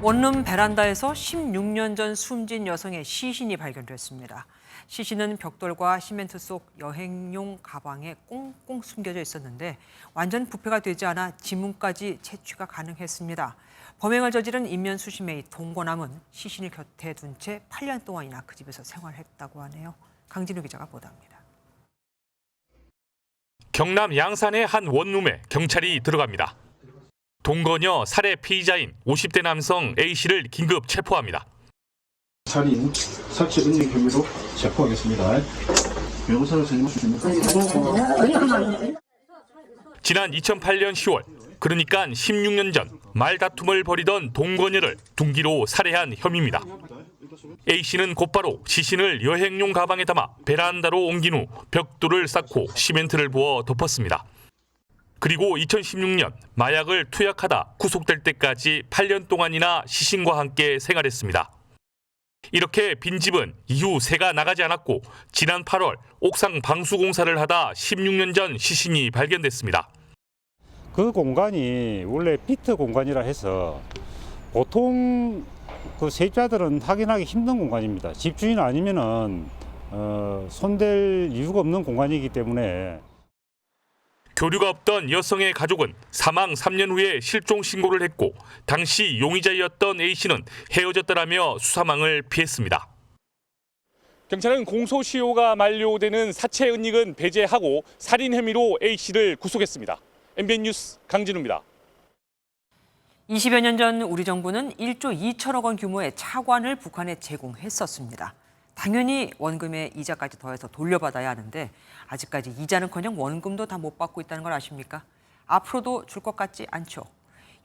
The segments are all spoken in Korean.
원룸 베란다에서 16년 전 숨진 여성의 시신이 발견됐습니다. 시신은 벽돌과 시멘트 속 여행용 가방에 꽁꽁 숨겨져 있었는데 완전 부패가 되지 않아 지문까지 채취가 가능했습니다. 범행을 저지른 인면수심의 동거남은 시신을 곁에 둔 채 8년 동안이나 그 집에서 생활했다고 하네요. 강진우 기자가 보도합니다. 경남 양산의 한 원룸에 경찰이 들어갑니다. 동거녀 살해 피의자인 50대 남성 A씨를 긴급 체포합니다. 살인, 사체 은닉 혐의로 체포하겠습니다. 변호사를 선임하십니까? 지난 2008년 10월, 그러니까 16년 전 말다툼을 벌이던 동거녀를 둔기로 살해한 혐의입니다. A씨는 곧바로 시신을 여행용 가방에 담아 베란다로 옮긴 후 벽돌을 쌓고 시멘트를 부어 덮었습니다. 그리고 2016년 마약을 투약하다 구속될 때까지 8년 동안이나 시신과 함께 생활했습니다. 이렇게 빈집은 이후 새가 나가지 않았고 지난 8월 옥상 방수 공사를 하다 16년 전 시신이 발견됐습니다. 그 공간이 원래 피트 공간이라 해서 보통 그 세입자들은 확인하기 힘든 공간입니다. 집주인 아니면은 손댈 이유가 없는 공간이기 때문에. 교류가 없던 여성의 가족은 사망 3년 후에 실종 신고를 했고 당시 용의자였던 A씨는 헤어졌다라며 수사망을 피했습니다. 경찰은 공소시효가 만료되는 사체 은닉은 배제하고 살인 혐의로 A씨를 구속했습니다. MBN 뉴스 강진우입니다. 20여 년 전 우리 정부는 1조 2천억 원 규모의 차관을 북한에 제공했었습니다. 당연히 원금에 이자까지 더해서 돌려받아야 하는데 아직까지 이자는커녕 원금도 다 못 받고 있다는 걸 아십니까? 앞으로도 줄 것 같지 않죠.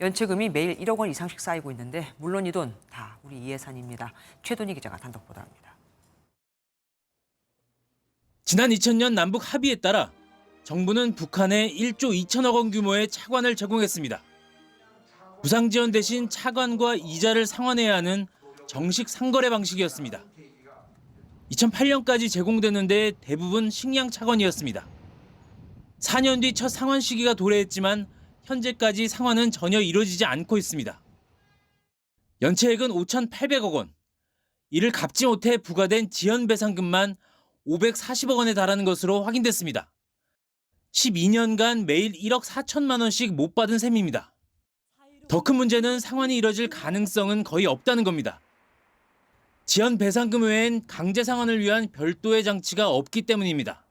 연체금이 매일 1억 원 이상씩 쌓이고 있는데 물론 이 돈 다 우리 이해산입니다. 최돈희 기자가 단독 보도합니다. 지난 2000년 남북 합의에 따라 정부는 북한에 1조 2천억 원 규모의 차관을 제공했습니다. 부상 지원 대신 차관과 이자를 상환해야 하는 정식 상거래 방식이었습니다. 2008년까지 제공됐는데 대부분 식량 차관이었습니다. 4년 뒤 첫 상환 시기가 도래했지만 현재까지 상환은 전혀 이루어지지 않고 있습니다. 연체액은 5,800억 원. 이를 갚지 못해 부과된 지연배상금만 540억 원에 달하는 것으로 확인됐습니다. 12년간 매일 1억 4천만 원씩 못 받은 셈입니다. 더 큰 문제는 상환이 이뤄질 가능성은 거의 없다는 겁니다. 지연 배상금 외엔 강제 상환을 위한 별도의 장치가 없기 때문입니다.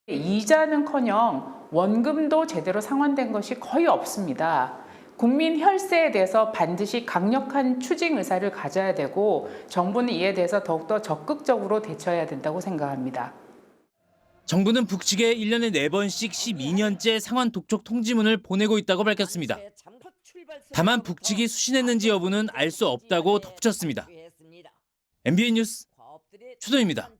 이자는커녕 원금도 제대로 상환된 것이 거의 없습니다. 국민 혈세에 대해서 반드시 강력한 추징 의사를 가져야 되고 정부는 이에 대해서 더욱더 적극적으로 대처해야 된다고 생각합니다. 정부는 북측에 1년에 4번씩 12년째 상환 독촉 통지문을 보내고 있다고 밝혔습니다. 다만 북측이 수신했는지 여부는 알 수 없다고 덧붙였습니다. MBN 뉴스 최돈입니다.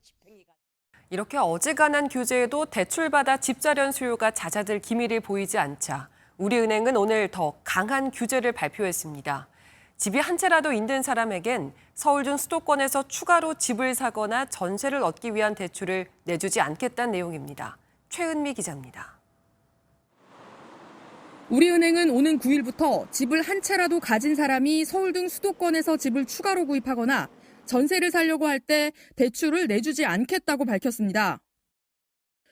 이렇게 어지간한 규제에도 대출받아 집자련 수요가 잦아들 기미를 보이지 않자 우리은행은 오늘 더 강한 규제를 발표했습니다. 집이 한 채라도 있는 사람에겐 서울 중 수도권에서 추가로 집을 사거나 전세를 얻기 위한 대출을 내주지 않겠다는 내용입니다. 최은미 기자입니다. 우리은행은 오는 9일부터 집을 한 채라도 가진 사람이 서울 등 수도권에서 집을 추가로 구입하거나 전세를 살려고 할 때 대출을 내주지 않겠다고 밝혔습니다.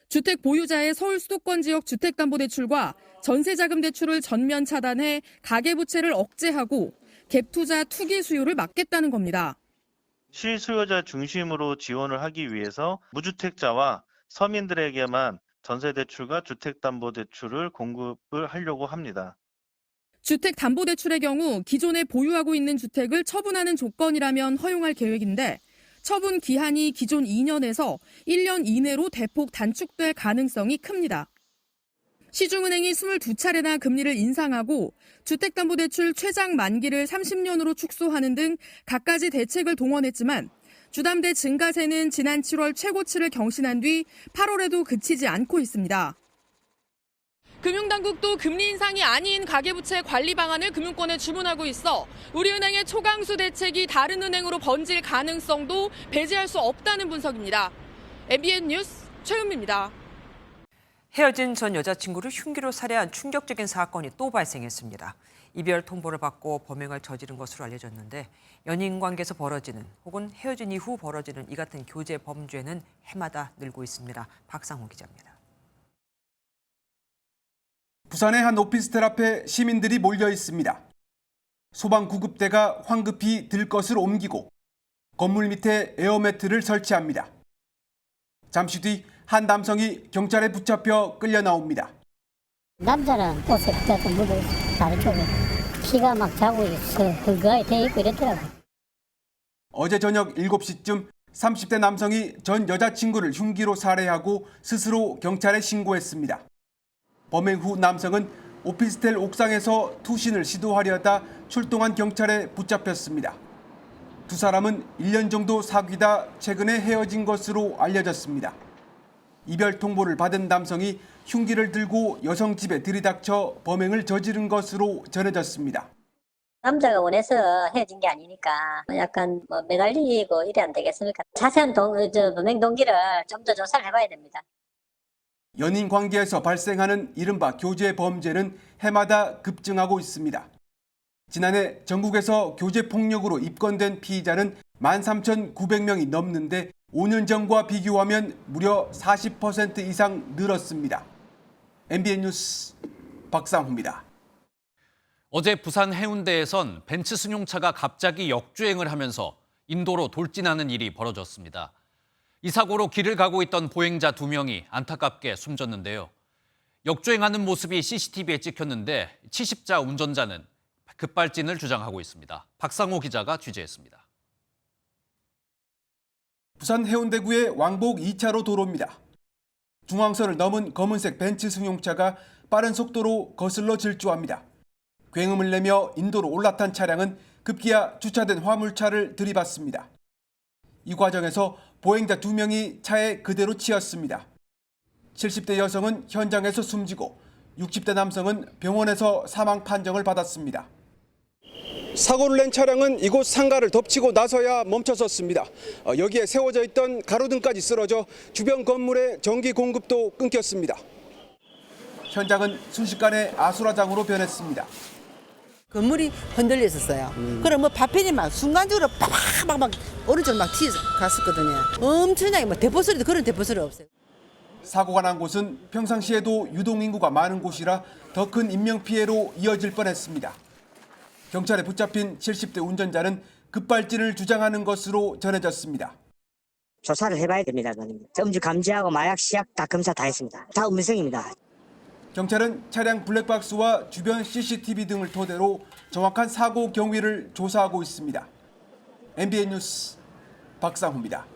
주택 보유자의 서울 수도권 지역 주택담보대출과 전세자금 대출을 전면 차단해 가계부채를 억제하고 갭투자 투기 수요를 막겠다는 겁니다. 실수요자 중심으로 지원을 하기 위해서 무주택자와 서민들에게만 전세대출과 주택담보대출을 공급을 하려고 합니다. 주택담보대출의 경우 기존에 보유하고 있는 주택을 처분하는 조건이라면 허용할 계획인데 처분 기한이 기존 2년에서 1년 이내로 대폭 단축될 가능성이 큽니다. 시중은행이 22차례나 금리를 인상하고 주택담보대출 최장 만기를 30년으로 축소하는 등 갖가지 대책을 동원했지만 주담대 증가세는 지난 7월 최고치를 경신한 뒤 8월에도 그치지 않고 있습니다. 금융당국도 금리 인상이 아닌 가계부채 관리 방안을 금융권에 주문하고 있어 우리은행의 초강수 대책이 다른 은행으로 번질 가능성도 배제할 수 없다는 분석입니다. MBN 뉴스 최은미입니다. 헤어진 전 여자친구를 흉기로 살해한 충격적인 사건이 또 발생했습니다. 이별 통보를 받고 범행을 저지른 것으로 알려졌는데 연인 관계에서 벌어지는 혹은 헤어진 이후 벌어지는 이 같은 교제 범죄는 해마다 늘고 있습니다. 박상호 기자입니다. 부산의 한 오피스텔 앞에 시민들이 몰려 있습니다. 소방구급대가 황급히 들것을 옮기고 건물 밑에 에어매트를 설치합니다. 잠시 뒤 한 남성이 경찰에 붙잡혀 끌려 나옵니다. 남자는 옷에 붙어서 묻어있어. 다른 쪽에 피가 막 자고 있어. 그거에 돼 있고 이랬더라고. 어제 저녁 7시쯤 30대 남성이 전 여자친구를 흉기로 살해하고 스스로 경찰에 신고했습니다. 범행 후 남성은 오피스텔 옥상에서 투신을 시도하려다 출동한 경찰에 붙잡혔습니다. 두 사람은 1년 정도 사귀다 최근에 헤어진 것으로 알려졌습니다. 이별 통보를 받은 남성이 흉기를 들고 여성 집에 들이닥쳐 범행을 저지른 것으로 전해졌습니다. 남자가 원해서 헤어진 게 아니니까 약간 매달리고 이래 안 되겠습니까? 자세한 범행 동기를 좀 더 조사를 해봐야 됩니다. 연인 관계에서 발생하는 이른바 교제 범죄는 해마다 급증하고 있습니다. 지난해 전국에서 교제 폭력으로 입건된 피의자는 13,900명이 넘는데 5년 전과 비교하면 무려 40% 이상 늘었습니다. MBN 뉴스 박상호입니다. 어제 부산 해운대에선 벤츠 승용차가 갑자기 역주행을 하면서 인도로 돌진하는 일이 벌어졌습니다. 이 사고로 길을 가고 있던 보행자 2명이 안타깝게 숨졌는데요. 역주행하는 모습이 CCTV에 찍혔는데 70자 운전자는 급발진을 주장하고 있습니다. 박상호 기자가 취재했습니다. 부산 해운대구의 왕복 2차로 도로입니다. 중앙선을 넘은 검은색 벤츠 승용차가 빠른 속도로 거슬러 질주합니다. 굉음을 내며 인도로 올라탄 차량은 급기야 주차된 화물차를 들이받습니다. 이 과정에서 보행자 2명이 차에 그대로 치였습니다. 70대 여성은 현장에서 숨지고 60대 남성은 병원에서 사망 판정을 받았습니다. 사고를 낸 차량은 이곳 상가를 덮치고 나서야 멈춰섰습니다. 여기에 세워져 있던 가로등까지 쓰러져 주변 건물의 전기 공급도 끊겼습니다. 현장은 순식간에 아수라장으로 변했습니다. 건물이 흔들렸었어요. 그럼 파편이 막 순간적으로 막 오른쪽으로 막 튀어갔었거든요. 엄청나게 대포 소리도 그런 대포 소리 없어요. 사고가 난 곳은 평상시에도 유동인구가 많은 곳이라 더 큰 인명피해로 이어질 뻔했습니다. 경찰에 붙잡힌 70대 운전자는 급발진을 주장하는 것으로 전해졌습니다. 조사를 해봐야 됩니다. 음주 감지하고 마약 시약 다 검사 다 했습니다. 다 음성입니다. 경찰은 차량 블랙박스와 주변 CCTV 등을 토대로 정확한 사고 경위를 조사하고 있습니다. MBN 뉴스 박상호입니다.